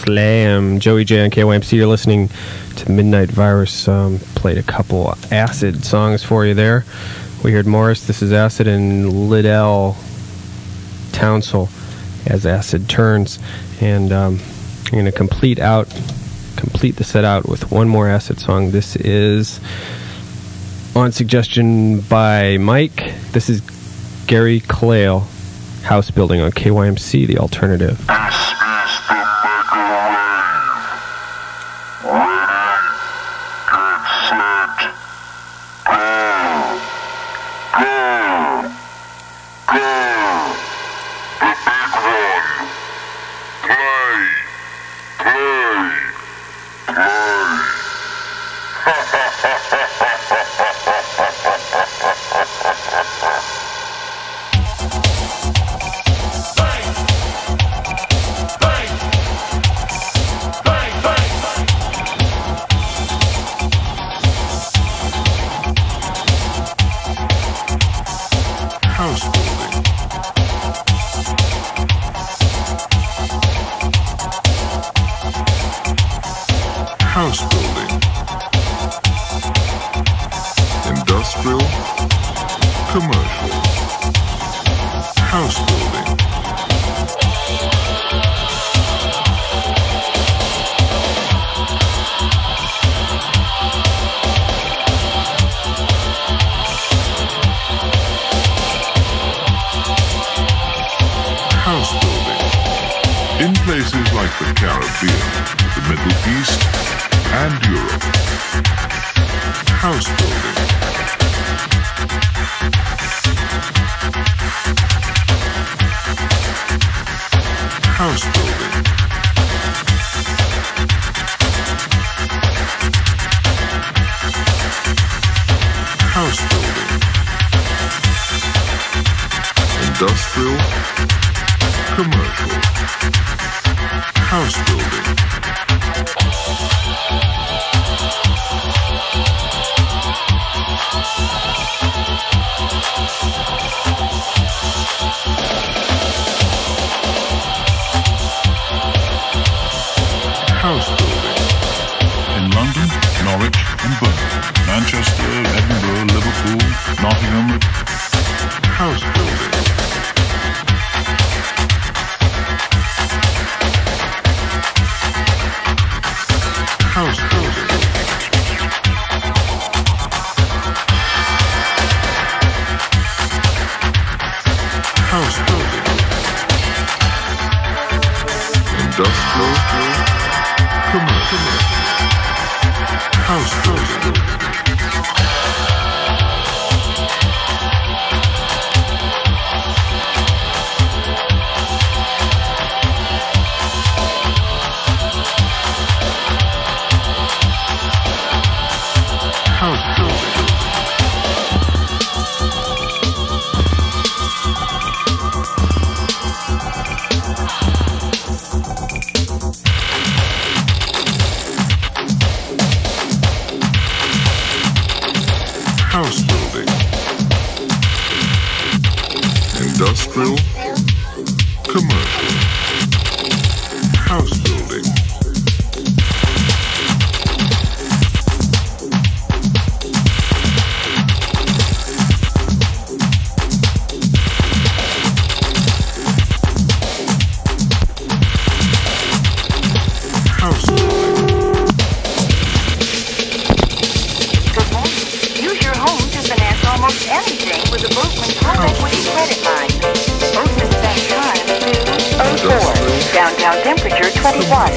Slam, Joey J on KYMC. You're listening to Midnight Virus. Played a couple Acid songs for you there. We heard Morris, This Is Acid, and Liddell Townsville as Acid Turns. And I'm going to complete the set out with one more Acid song. This is on suggestion by Mike. This is Gary Clayle, House Building on KYMC, The Alternative. Ultrasound temperature 21.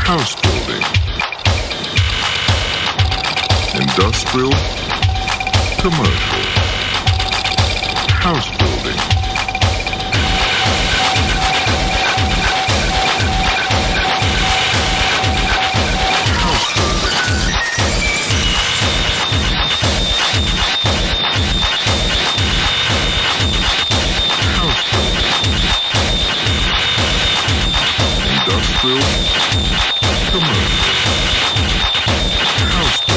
House building. Industrial. Commercial. House building. Industrial. Commercial. House building.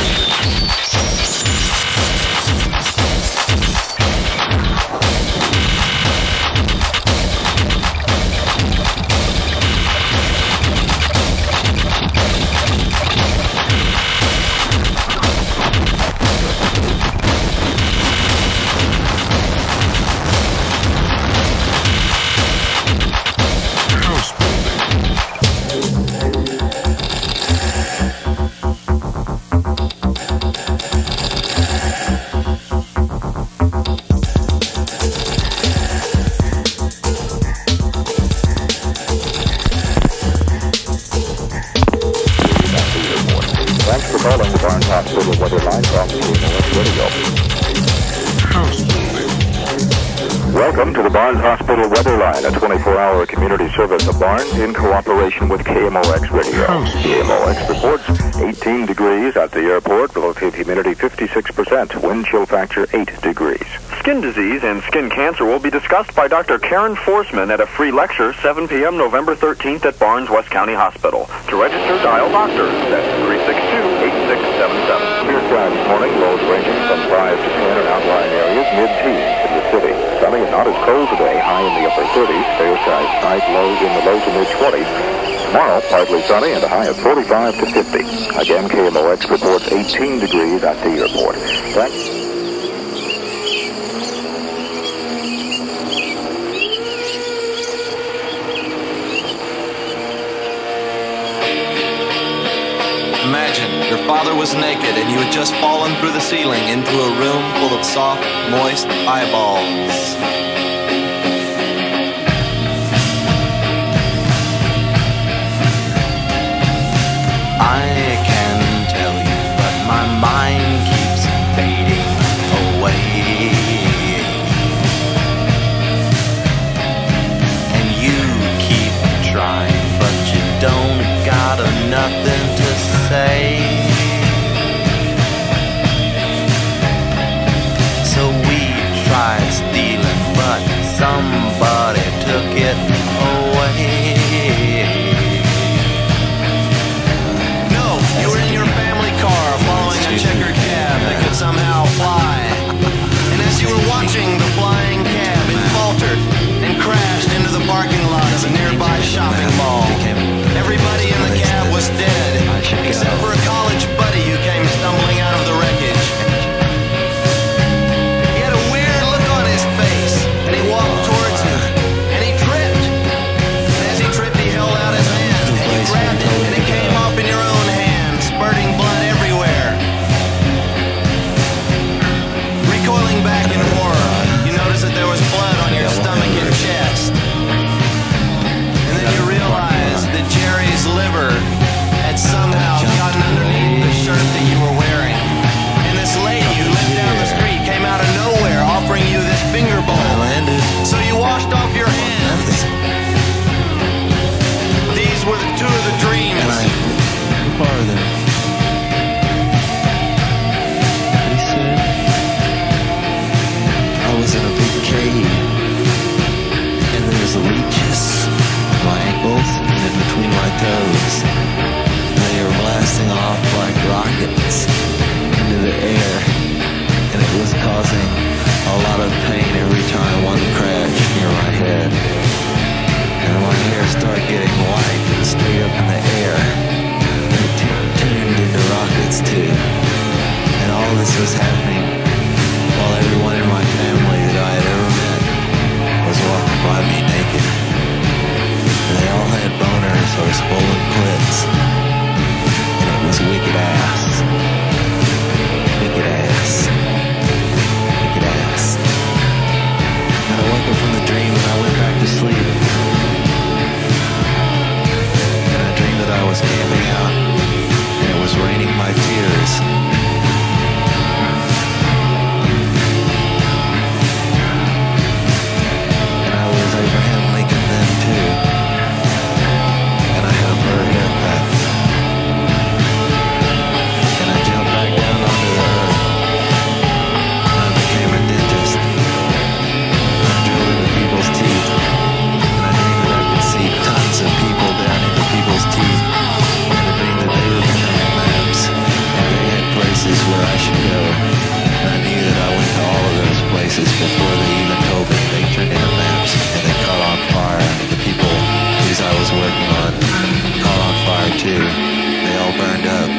Thanks for calling the Barnes Hospital weather line from KMOX Radio. House building. Welcome to the Barnes Hospital weather line, a 24-hour community service of Barnes in cooperation with KMOX Radio. KMOX reports 18 degrees at the airport, relative humidity 56%, wind chill factor 8 degrees. Skin disease and skin cancer will be discussed by Dr. Karen Forsman at a free lecture 7 p.m. November 13th at Barnes West County Hospital. To register, dial doctors. That's 362-8677. Clear skies this morning, lows ranging from 5 to 10 in outlying areas, mid-teens in the city. Sunny and not as cold today, high in the upper 30s. Fair skies tonight, lows in the low to mid-20s. Tomorrow, partly sunny and a high of 45 to 50. Again, KMOX reports 18 degrees at the airport. Thanks. Imagine your father was naked and you had just fallen through the ceiling into a room full of soft, moist eyeballs. I can tell you, but my mind keeps fading away. And you keep trying, but you don't got nothing to say. So we tried stealing, but somebody took it away. No, you were in your family car following a checkered cab that could somehow fly. And as you were watching the flying cab, it faltered and crashed into the parking lot of a nearby shopping mall. Everybody in the cab was dead, except for a college buddy who came stumbling out of the wreckage. He had a weird look on his face, and he walked towards him, and he tripped. And as he tripped, he held out his hand, and you grabbed it, and it came off in your own hand, spurting blood everywhere. Recoiling back in horror, you noticed that there was blood on your stomach and chest. And then you realized that Jerry's liver had somehow gotten underneath the shirt that you were wearing. And this lady who lived down the street came out of nowhere offering you this finger bowl. So you washed off your hands. These were the two of the dreams. Farther. He said, I was in a big cave, and there was leeches on my ankles and in between my toes. They were black blasting off like rockets into the air, and it was causing a lot of pain every time one crashed near my head. And my hair started getting white and straight up in the air. It turned into rockets too. And all this was happening while everyone in my family that I had ever met was walking by me naked. And they all had boners or swollen clits. And it was wicked ass. Wicked ass. Wicked ass. And I woke up from the dream and I went back to sleep. And I dreamed that I was camping out and it was raining my tears. And I was Abraham Lincoln then too. And I had a bird haircut. And I jumped back down onto the earth. And I became a dentist. And I drilled into people's teeth. And I dreamed that I could see tons of people down into people's teeth. And I dreamed that they were becoming maps. And they had places where I should go. And I knew that I went to all of those places before they even told me. They turned into maps and they caught on fire. The people whose I was working on caught on fire too. They all burned up.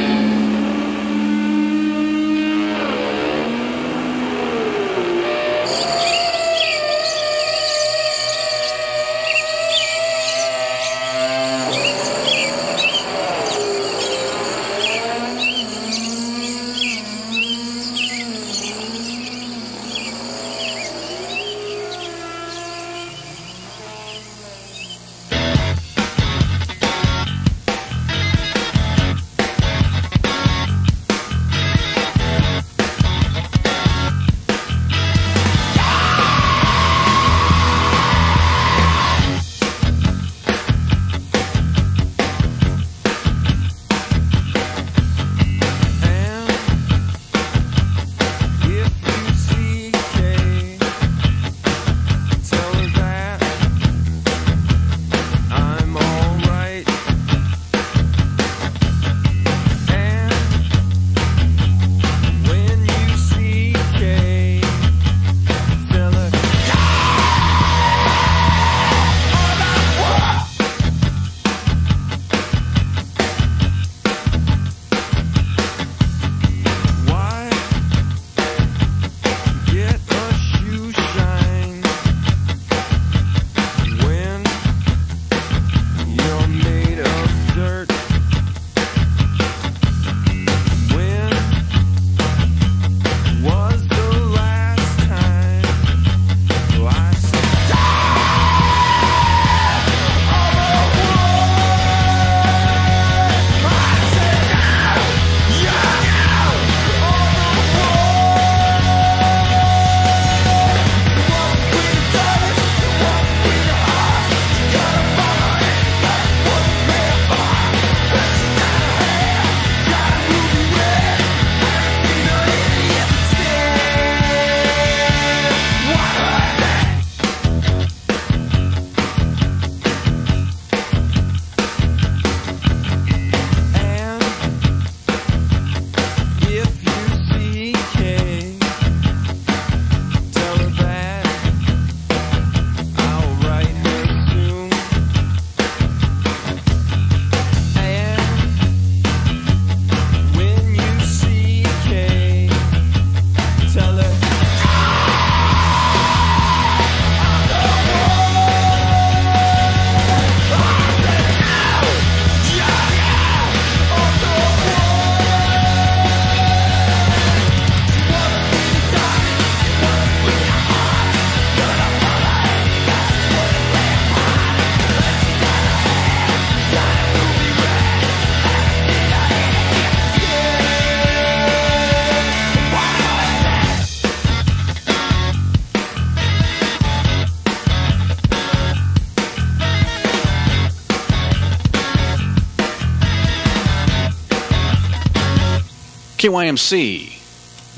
KYMC,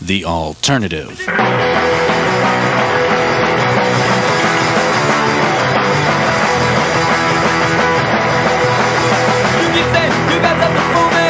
The Alternative. You keep saying you got something for me.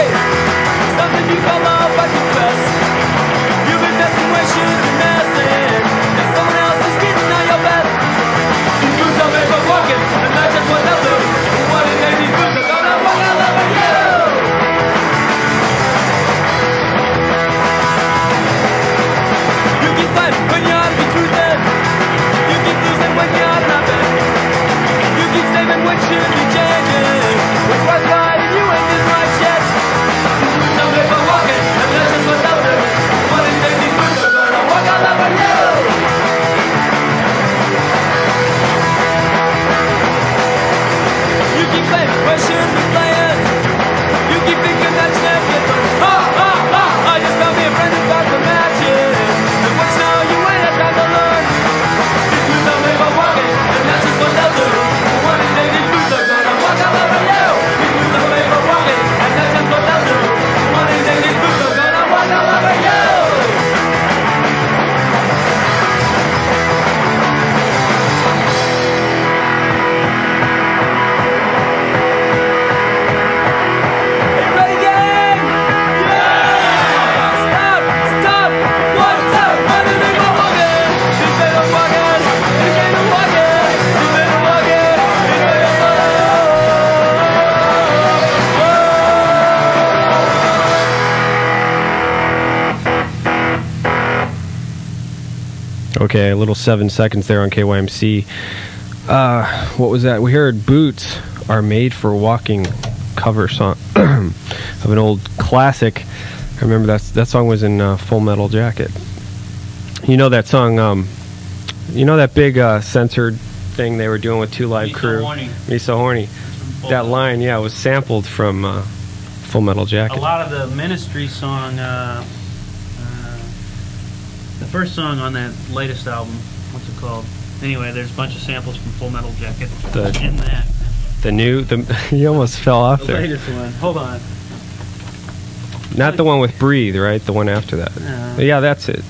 Okay, a little 7 seconds there on KYMC. What was that? We heard Boots Are Made for Walking cover song of an old classic. I remember that song was in Full Metal Jacket. You know that song, you know that big censored thing they were doing with Two Live Crew? Me So Horny. That line, yeah, was sampled from Full Metal Jacket. A lot of the Ministry song, the first song on that latest album, what's it called? Anyway, there's a bunch of samples from Full Metal Jacket in that. You almost fell off there. The latest one. Hold on. Not the one with Breathe, right? The one after that. Yeah, that's it.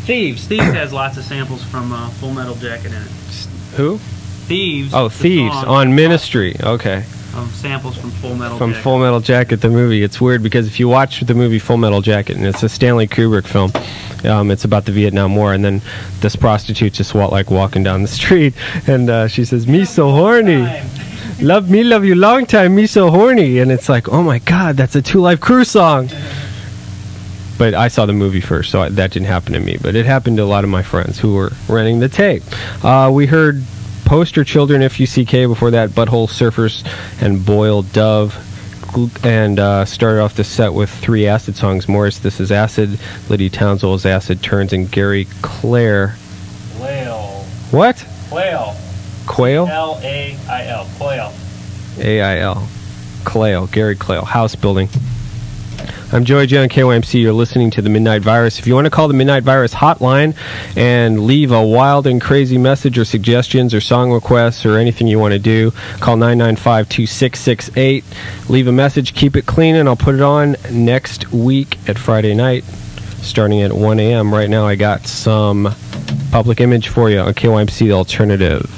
Thieves. Thieves has lots of samples from Full Metal Jacket in it. Who? Thieves. Oh, Thieves on Ministry. Okay. Samples from Full Metal From Jacket. Full Metal Jacket, the movie. It's weird because if you watch the movie Full Metal Jacket, and it's a Stanley Kubrick film, it's about the Vietnam War, and then this prostitute just walking down the street, and she says, "Me so horny." Love me, love you long time, me so horny. And it's like, oh my God, that's a Two Live Crew song. But I saw the movie first, so that didn't happen to me. But it happened to a lot of my friends who were renting the tape. We heard Poster Children, FUCK, before that, Butthole Surfers and Boiled Dove. And started off the set with 3 Acid songs. Morris, This Is Acid. Lydia Townsville's Acid Turns. And Gary Clare. Quail. What? Quail. Quail? L-A-I-L. Quail. A-I-L. Clail. Gary Clail. House Building. I'm Joey J on KYMC. You're listening to The Midnight Virus. If you want to call the Midnight Virus hotline and leave a wild and crazy message or suggestions or song requests or anything you want to do, call 995-2668. Leave a message. Keep it clean, and I'll put it on next week at Friday night starting at 1 a.m. Right now I got some Public Image for you on KYMC The Alternative.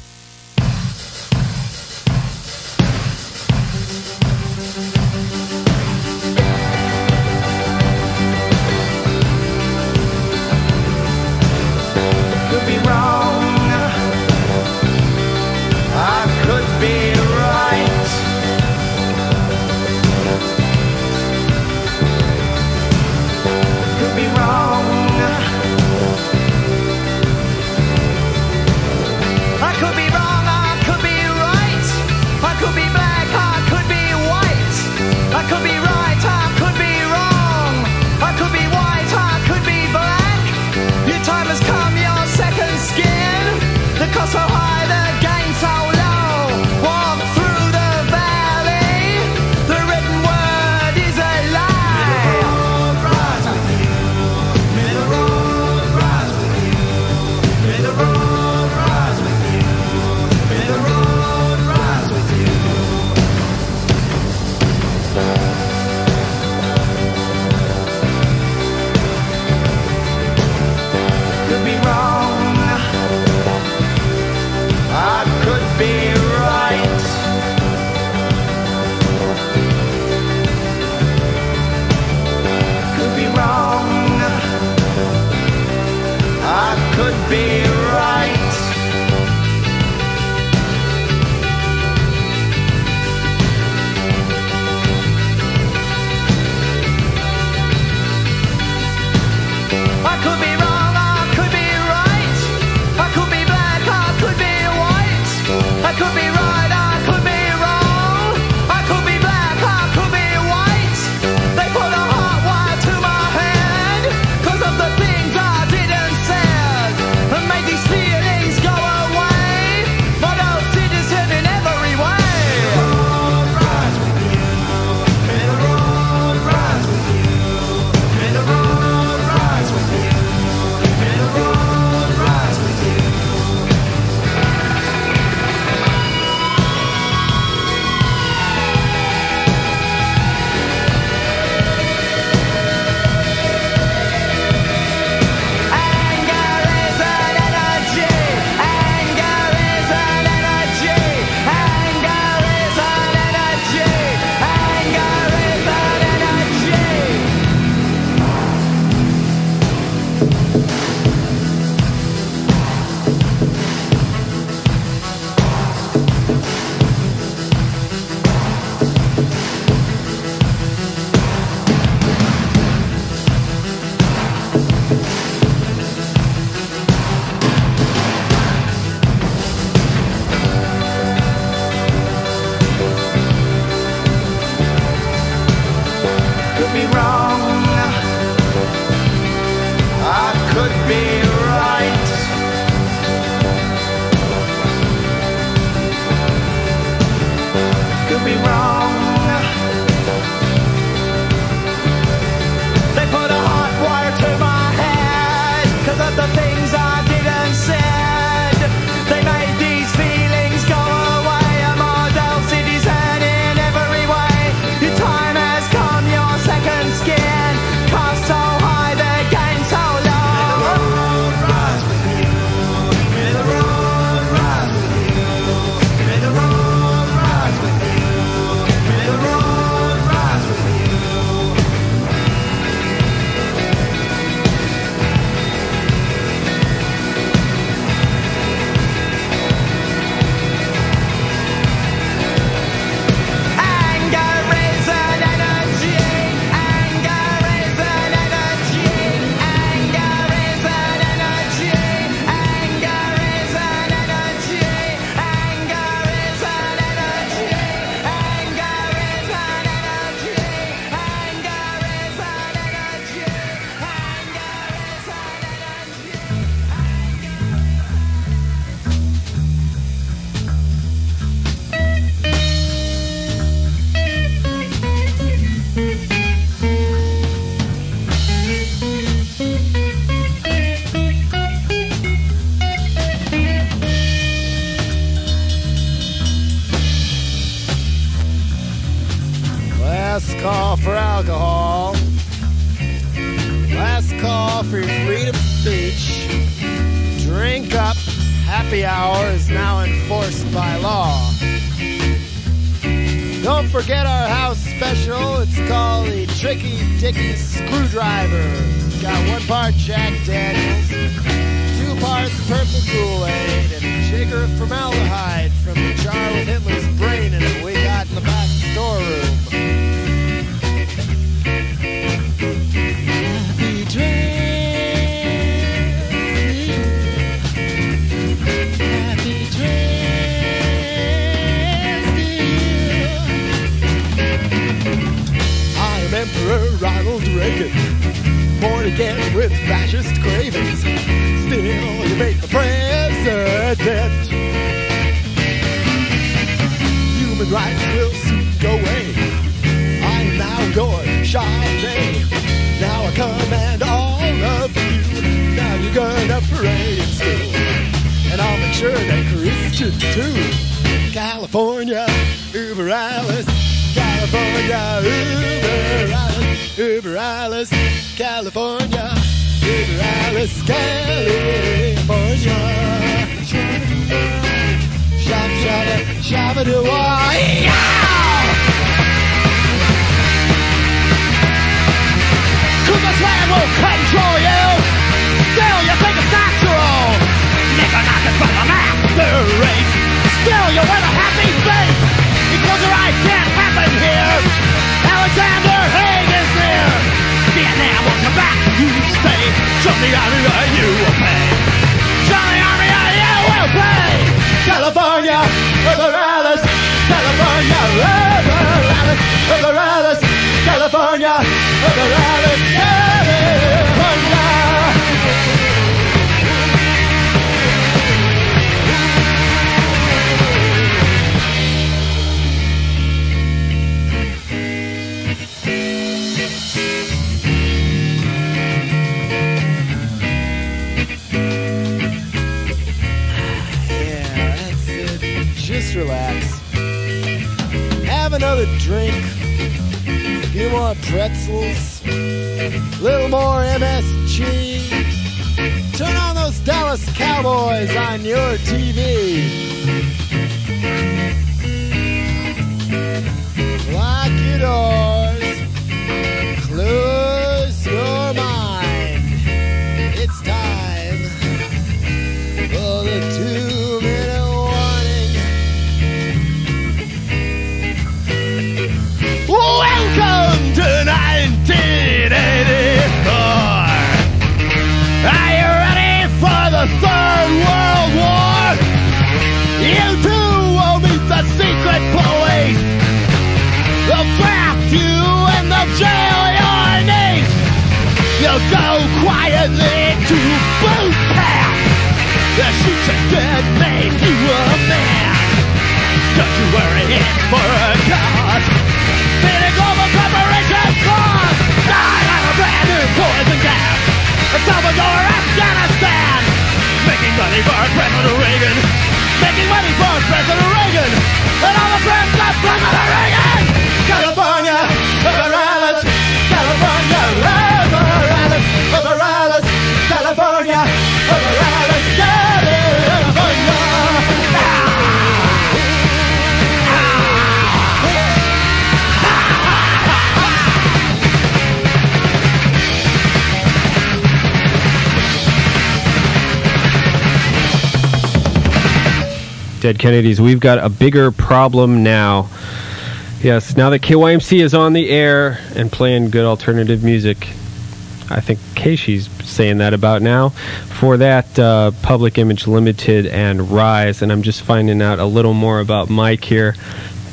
I could be all for your freedom of speech. Drink up. Happy hour is now enforced by law. Don't forget our house special. It's called the Tricky Dicky Screwdriver. It's got 1 part Jack Daniels, 2 parts purple Kool-Aid, and a shaker of formaldehyde from the jar with Hitler's brain in it we got in the back storeroom. Happy Emperor Ronald Reagan, born again with fascist cravings. Still, you make the president. Human rights will soon go away. I am now your Charlemagne. Now I command all of you. Now you're gonna pray in school, and I'll make sure they're Christian too. California, Uber Alice. California, Uber Alice, Uber Alice, California, Uber Alice, California. Shop, shabba, shabba, do Kuma's land will control you. Still, you think it's natural. Never knocking from the master race. Still, you wear the happy face. Because your eyes can't happen here. Alexander Haig is near. Vietnam will come back, you stay. Show the army you will pay. Show the army you will pay. California, Uber Alice. California, Uber Alice. Uber Alice. California, Uber Alice. California. Just relax. Have another drink. A few more pretzels. A little more MSG. Turn on those Dallas Cowboys on your TV. Lock your doors. Close your mind. It's time for the 2-minute Welcome to 1984. Are you ready for the Third World War? You too will meet the secret police. They'll draft you and they'll jail your niece. You'll go quietly to boot camp. They'll shoot you dead, make you a man. Don't you worry, it's for a cause. Feeding global corporation cause. Die on a brand new poison gas. The Salvador, Afghanistan. Making money for President Reagan. Making money for President Reagan. And all the friends of President Reagan. California, Uber Alice. California, Uber Alice. Uber Alice. California, Uber Alice. California. Dead Kennedys, we've got a bigger problem now. Yes, now that KYMC is on the air and playing good alternative music, I think Keishi's saying that about now. For that, Public Image Limited and Rise, and I'm just finding out a little more about Mike here,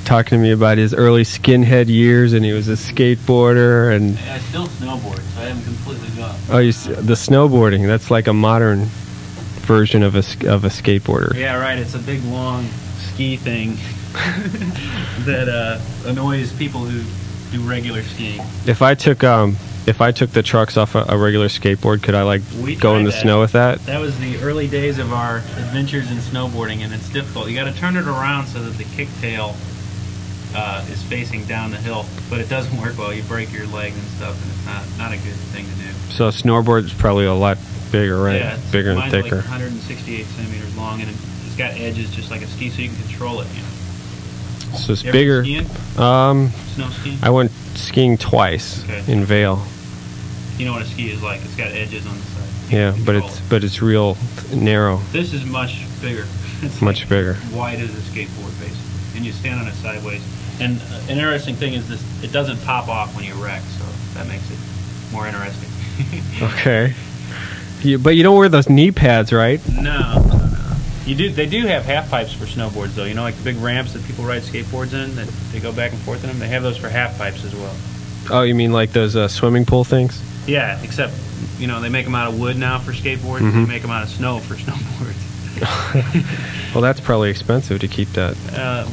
talking to me about his early skinhead years, and he was a skateboarder, and I still snowboard, so I haven't completely gone. oh, the snowboarding, that's like a modern version of a skateboarder. Yeah, right. It's a big, long ski thing that annoys people who do regular skiing. If I took the trucks off a regular skateboard, could I go in the snow with that? That was the early days of our adventures in snowboarding, and it's difficult. You got to turn it around so that the kicktail is facing down the hill, but it doesn't work well. You break your leg and stuff, and it's not a good thing to do. So a snowboard is probably a lot bigger, right? Yeah, it's bigger and mine's thicker. like 168 centimeters long, and it's got edges just like a ski, so you can control it. You know. So it's You ever bigger. skiing? Snow skiing? I went skiing twice Okay. in Vail. You know what a ski is like? It's got edges on the side. Yeah, but control it's real narrow, This is much bigger. It's much like bigger. wide as a skateboard, basically, and you stand on it sideways. And an interesting thing is this: it doesn't pop off when you wreck, so that makes it more interesting. Okay. But you don't wear those knee pads, right? No. You do. They do have half pipes for snowboards, though. You know, like the big ramps that people ride skateboards in, that they go back and forth in them. They have those for half pipes as well. Oh, you mean like those swimming pool things? Yeah, except they make them out of wood now for skateboards. Mhm. They make them out of snow for snowboards. Well, that's probably expensive to keep that.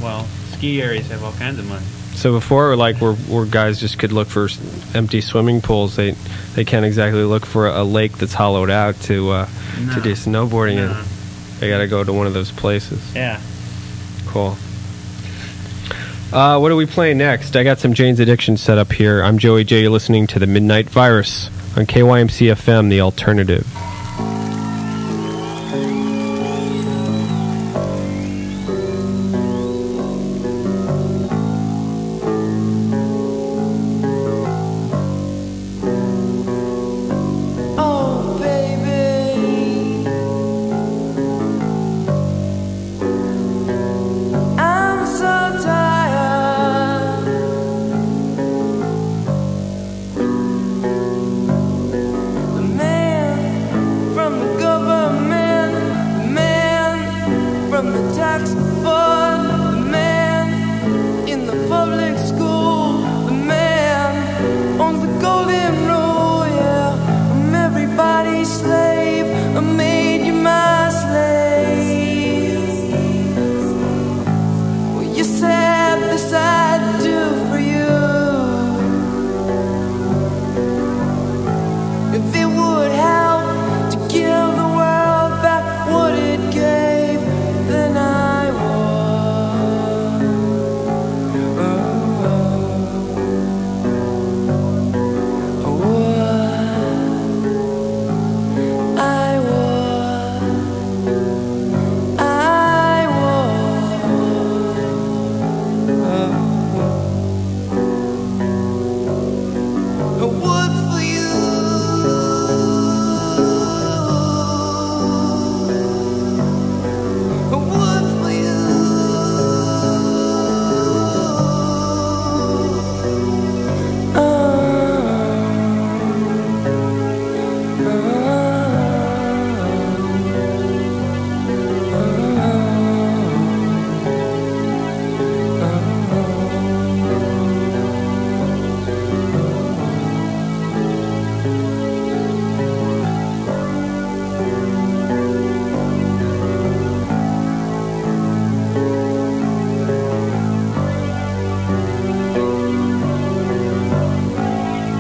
Well, ski areas have all kinds of money. So before, like, where guys just could look for empty swimming pools, they can't exactly look for a lake that's hollowed out to do snowboarding in. They got to go to one of those places. Yeah. Cool. What are we playing next? I got some Jane's Addiction set up here. I'm Joey J. You're listening to the Midnight Virus on KYMC FM, The Alternative. Oh, baby, I'm so tired. The man from the government, the man from the tax board, the man in the public school, the man owns the golden rule, yeah. I'm everybody's slave. I made you my slave. Well, you said this I'd do for you. If it would help to give the world back what it gave, then I would. I would. I would for you. I would for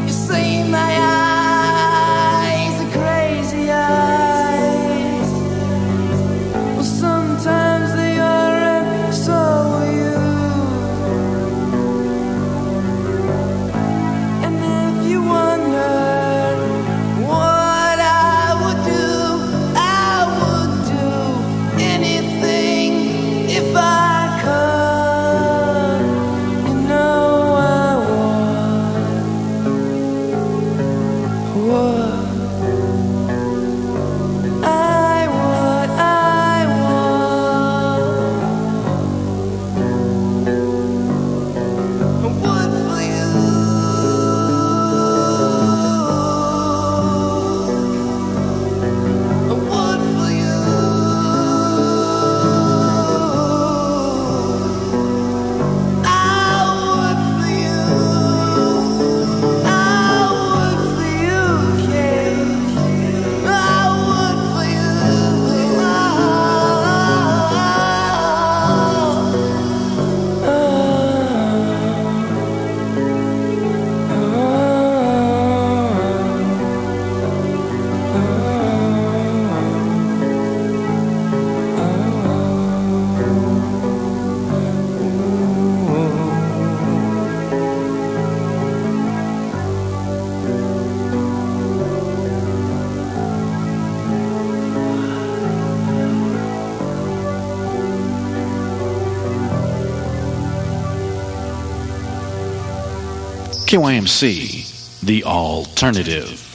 You say my eyes are crazy eyes. Well, sometimes they are, and so are you. And if you wonder what I would do anything if I could. You know I would. I would. I would for you. I would for you. I would for you. I would for you, Kate. KYMC, the alternative.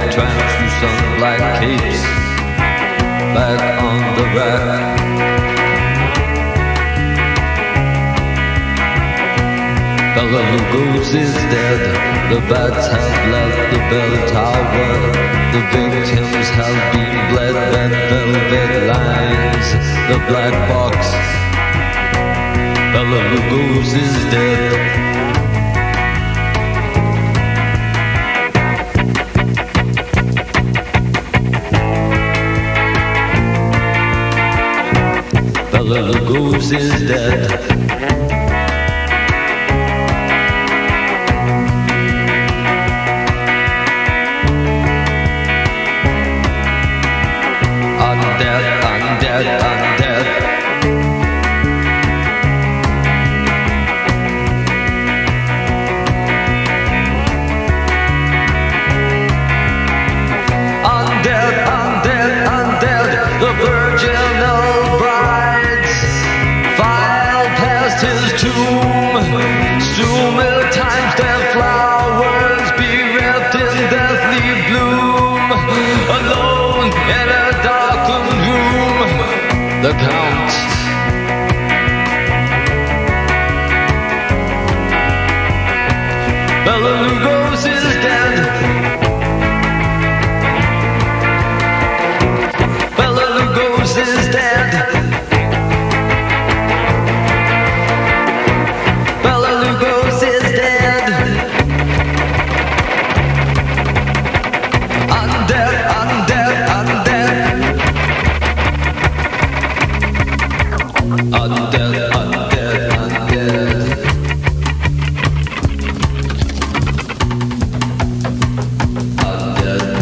Translucent black capes back on the rack. Bela Lugos is dead. The bats have left the bell tower. The victims have been bled. Red velvet lines, the black box. Bela Lugos is dead. Bela Lugos is dead. I'm dead, I'm dead, I'm dead. I'm dead, I'm dead, I'm dead. The virginal brides filed past his tomb. Soon will times their flowers be wrapped in deathly bloom. Alone in a darkened room, the Count Bela Lugos is dead. Bela Lugos is dead. Bela Lugos is dead. I'm dead, I'm dead, I'm dead. I'm dead, I'm dead, I'm dead. I'm dead.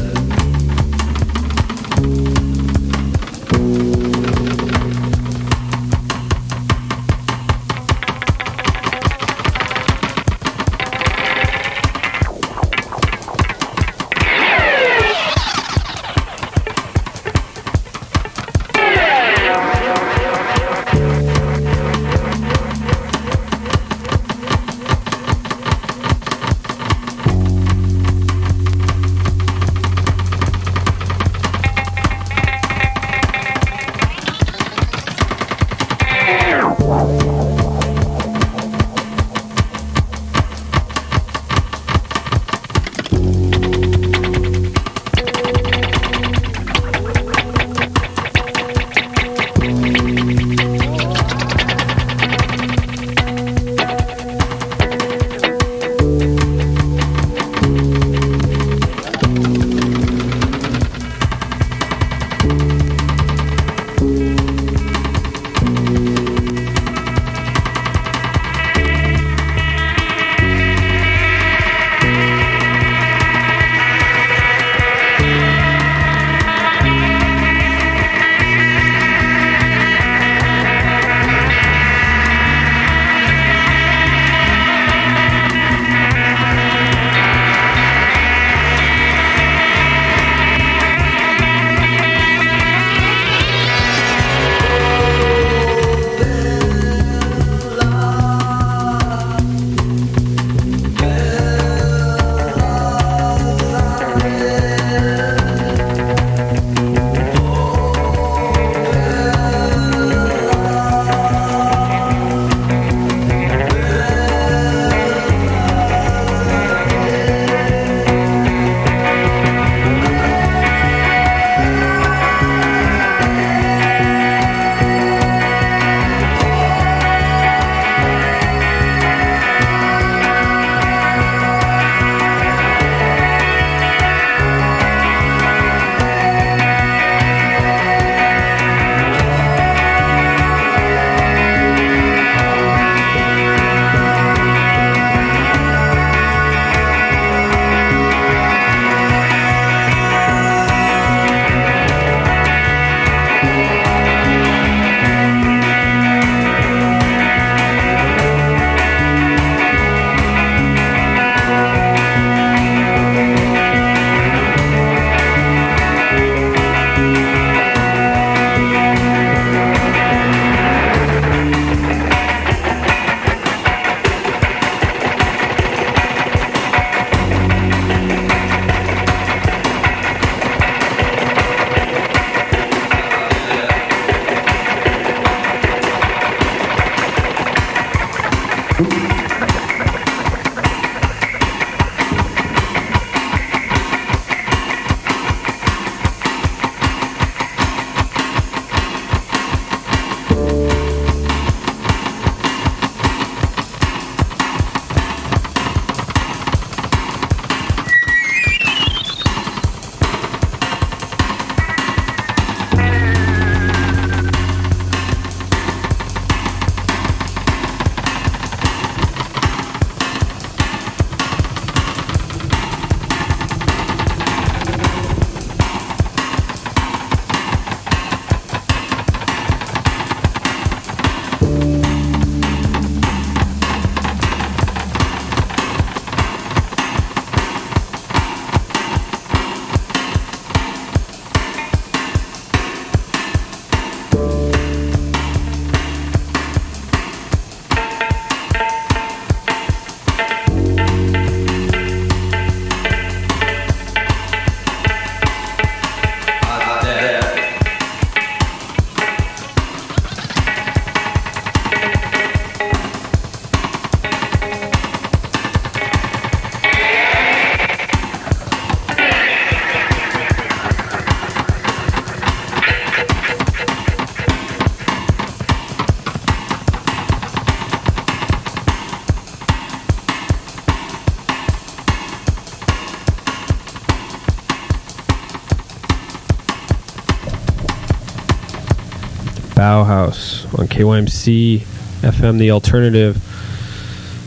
Bauhaus on KYMC FM, The Alternative.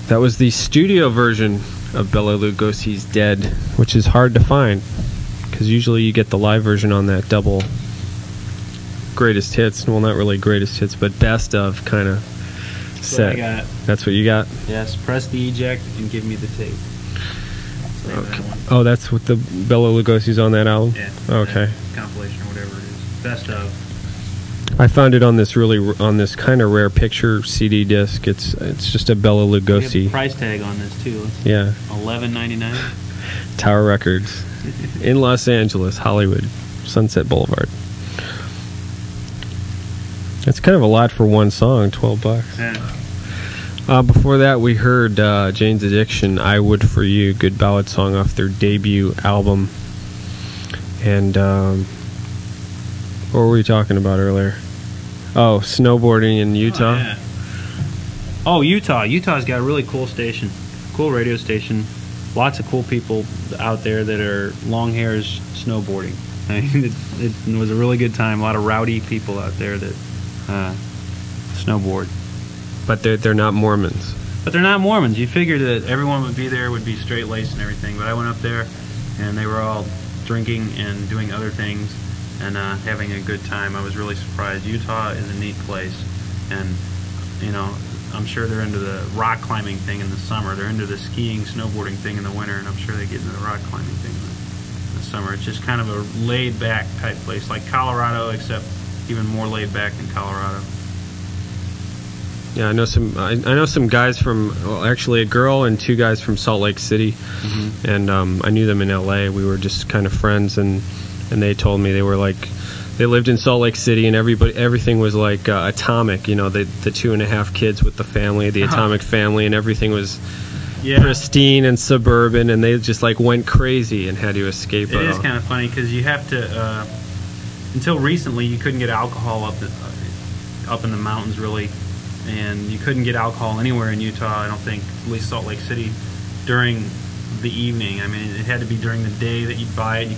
That was the studio version of Bela Lugosi's Dead, which is hard to find because usually you get the live version on that double greatest hits. Well, not really greatest hits, but best of kind of set. What I got. That's what you got? Yes, press the eject and give me the tape. Okay. Oh, that's what the Bela Lugosi's on that album? Yeah. Okay. Compilation or whatever it is. Best of. I found it on this kind of rare picture CD disc. It's just a Bela We have Lugosi. a price tag on this too. Yeah. $11.99. Tower Records in Los Angeles, Hollywood, Sunset Boulevard. It's kind of a lot for one song, $12. Yeah. Before that, we heard Jane's Addiction, I Would For You, good ballad song off their debut album. And what were we talking about earlier? Oh, snowboarding in Utah. Oh, yeah. Oh, Utah. Utah's got a really cool station, cool radio station. Lots of cool people out there that are long hairs snowboarding. I mean, it was a really good time. A lot of rowdy people out there that snowboard. But they're not Mormons. But they're not Mormons. You figured that everyone would be there, would be straight-laced and everything. But I went up there, and they were all drinking and doing other things and having a good time. I was really surprised. Utah is a neat place. And, you know, I'm sure they're into the rock climbing thing in the summer. They're into the skiing, snowboarding thing in the winter, and I'm sure they get into the rock climbing thing in the summer. It's just kind of a laid-back type place, like Colorado, except even more laid-back than Colorado. Yeah, I know some guys from, well, actually a girl and two guys from Salt Lake City, and I knew them in LA. We were just kind of friends, and they told me they were like, they lived in Salt Lake City, and everything was like atomic. You know, the 2.5 kids with the family, the atomic family, and everything was pristine and suburban, and they just like went crazy and had to escape. It is kind of funny because you have to. Until recently, you couldn't get alcohol up in the mountains really, and you couldn't get alcohol anywhere in Utah. I don't think, at least Salt Lake City, during the evening. I mean, it had to be during the day that you'd buy it.